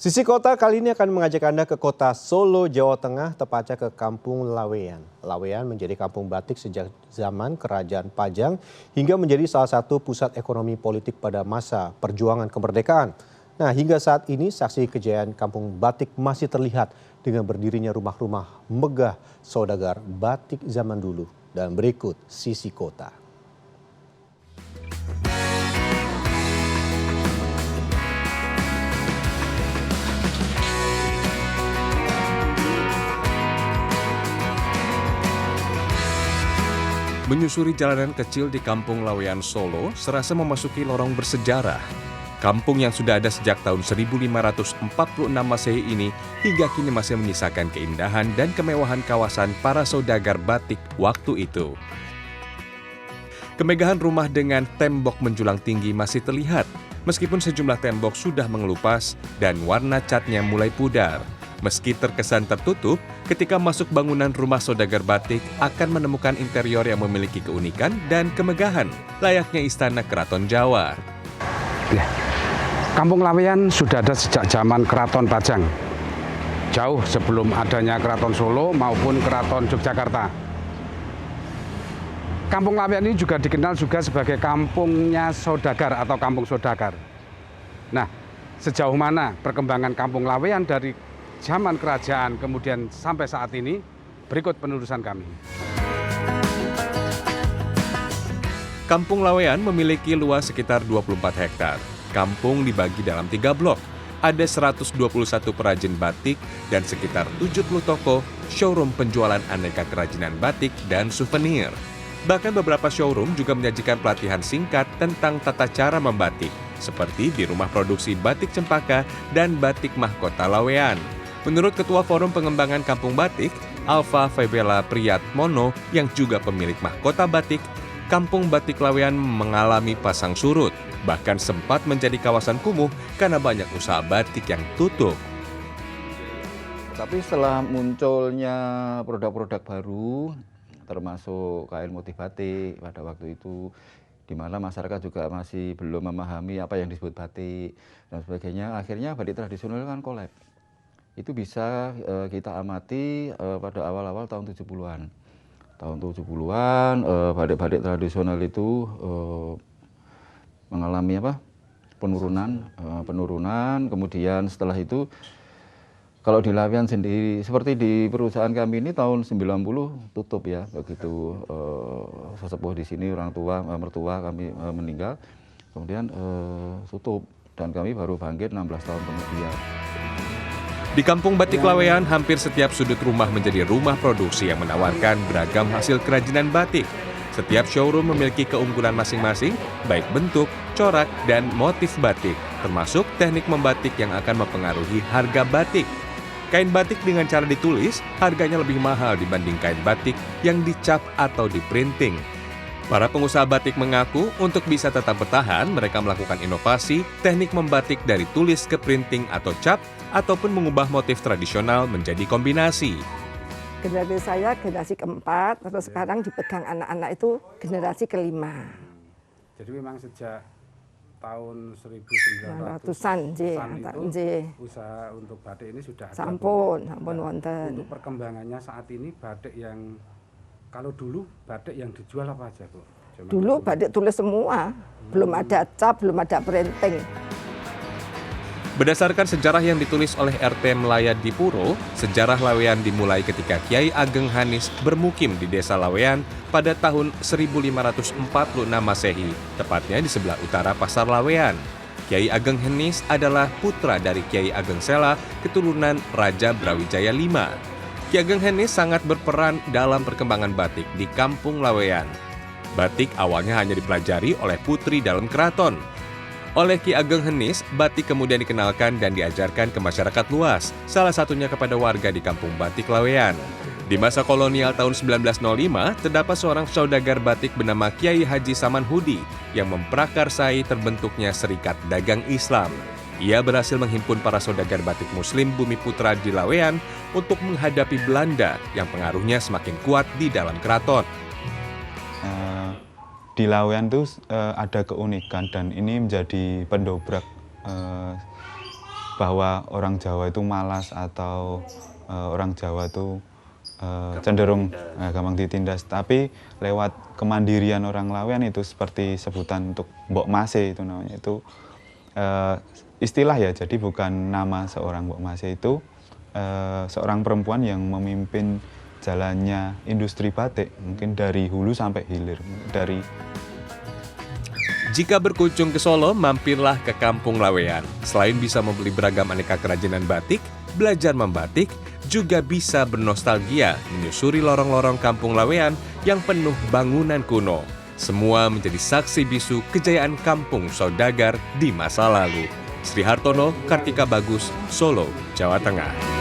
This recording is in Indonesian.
Sisi Kota kali ini akan mengajak Anda ke kota Solo, Jawa Tengah, tepatnya ke Kampung Laweyan. Laweyan menjadi kampung batik sejak zaman Kerajaan Pajang hingga menjadi salah satu pusat ekonomi politik pada masa perjuangan kemerdekaan. Nah, hingga saat ini saksi kejayaan kampung batik masih terlihat dengan berdirinya rumah-rumah megah saudagar batik zaman dulu. Dan berikut Sisi Kota. Menyusuri jalanan kecil di Kampung Laweyan Solo serasa memasuki lorong bersejarah. Kampung yang sudah ada sejak tahun 1546 Masehi ini hingga kini masih menyisakan keindahan dan kemewahan kawasan para saudagar batik waktu itu. Kemegahan rumah dengan tembok menjulang tinggi masih terlihat, meskipun sejumlah tembok sudah mengelupas dan warna catnya mulai pudar. Meski terkesan tertutup, ketika masuk bangunan rumah saudagar batik akan menemukan interior yang memiliki keunikan dan kemegahan, layaknya istana keraton Jawa. Ya, Kampung Laweyan sudah ada sejak zaman Keraton Pajang, jauh sebelum adanya Keraton Solo maupun Keraton Yogyakarta. Kampung Laweyan ini juga dikenal juga sebagai kampungnya saudagar atau kampung saudagar. Nah, sejauh mana perkembangan Kampung Laweyan dari zaman kerajaan kemudian sampai saat ini, berikut penelusuran kami. Kampung Laweyan memiliki luas sekitar 24 hektar. Kampung dibagi dalam 3 blok. Ada 121 perajin batik dan sekitar 70 toko, showroom penjualan aneka kerajinan batik dan souvenir. Bahkan beberapa showroom juga menyajikan pelatihan singkat tentang tata cara membatik, seperti di Rumah Produksi Batik Cempaka dan Batik Mahkota Laweyan. Menurut Ketua Forum Pengembangan Kampung Batik, Alfa Febela Priyatmono yang juga pemilik mahkota batik, Kampung Batik Laweyan mengalami pasang surut, bahkan sempat menjadi kawasan kumuh karena banyak usaha batik yang tutup. Tapi setelah munculnya produk-produk baru, termasuk kain motif batik pada waktu itu, di mana masyarakat juga masih belum memahami apa yang disebut batik dan sebagainya, akhirnya batik tradisional kan kolab. Itu bisa kita amati pada awal-awal tahun 70-an. Tahun 70-an batik-batik tradisional itu mengalami penurunan, kemudian setelah itu kalau di Laweyan sendiri seperti di perusahaan kami ini tahun 90 tutup ya, begitu sesepuh di sini orang tua mertua kami meninggal, kemudian tutup dan kami baru bangkit 16 tahun kemudian. Di Kampung Batik Laweyan, hampir setiap sudut rumah menjadi rumah produksi yang menawarkan beragam hasil kerajinan batik. Setiap showroom memiliki keunggulan masing-masing, baik bentuk, corak, dan motif batik, termasuk teknik membatik yang akan mempengaruhi harga batik. Kain batik dengan cara ditulis, harganya lebih mahal dibanding kain batik yang dicap atau diprinting. Para pengusaha batik mengaku untuk bisa tetap bertahan, mereka melakukan inovasi, teknik membatik dari tulis ke printing atau cap, ataupun mengubah motif tradisional menjadi kombinasi. Generasi saya generasi keempat, terus sekarang dipegang anak-anak itu generasi kelima. Jadi memang sejak tahun 1900-an itu usaha untuk batik ini sudah ada. Sampun wonten. Untuk perkembangannya saat ini batik yang kalau dulu batik yang dijual apa aja, Bu? Dulu batik tulis semua, belum ada cap, belum ada printing. Berdasarkan sejarah yang ditulis oleh RT Melaya Dipuro, sejarah Laweyan dimulai ketika Kiai Ageng Hanis bermukim di desa Laweyan pada tahun 1546 Masehi, tepatnya di sebelah utara Pasar Laweyan. Kiai Ageng Hanis adalah putra dari Kiai Ageng Sela, keturunan Raja Brawijaya V. Ki Ageng Hanis sangat berperan dalam perkembangan batik di Kampung Laweyan. Batik awalnya hanya dipelajari oleh putri dalam keraton. Oleh Ki Ageng Hanis, batik kemudian dikenalkan dan diajarkan ke masyarakat luas, salah satunya kepada warga di Kampung Batik Laweyan. Di masa kolonial tahun 1905, terdapat seorang saudagar batik bernama Kiai Haji Samanhudi yang memprakarsai terbentuknya Serikat Dagang Islam. Ia berhasil menghimpun para saudagar batik Muslim Bumi Putra di Laweyan untuk menghadapi Belanda yang pengaruhnya semakin kuat di dalam keraton. Di Laweyan itu ada keunikan dan ini menjadi pendobrak bahwa orang Jawa itu malas atau orang Jawa itu cenderung gampang ditindas. Tapi lewat kemandirian orang Laweyan itu seperti sebutan untuk Mbok Mase itu namanya. Itu istilah ya, jadi bukan nama seorang Mbok Mase itu seorang perempuan yang memimpin jalannya industri batik, mungkin dari hulu sampai hilir. Jika berkunjung ke Solo, mampirlah ke Kampung Laweyan. Selain bisa membeli beragam aneka kerajinan batik, belajar membatik, juga bisa bernostalgia menyusuri lorong-lorong Kampung Laweyan yang penuh bangunan kuno. Semua menjadi saksi bisu kejayaan kampung saudagar di masa lalu. Sri Hartono, Kartika Bagus, Solo, Jawa Tengah.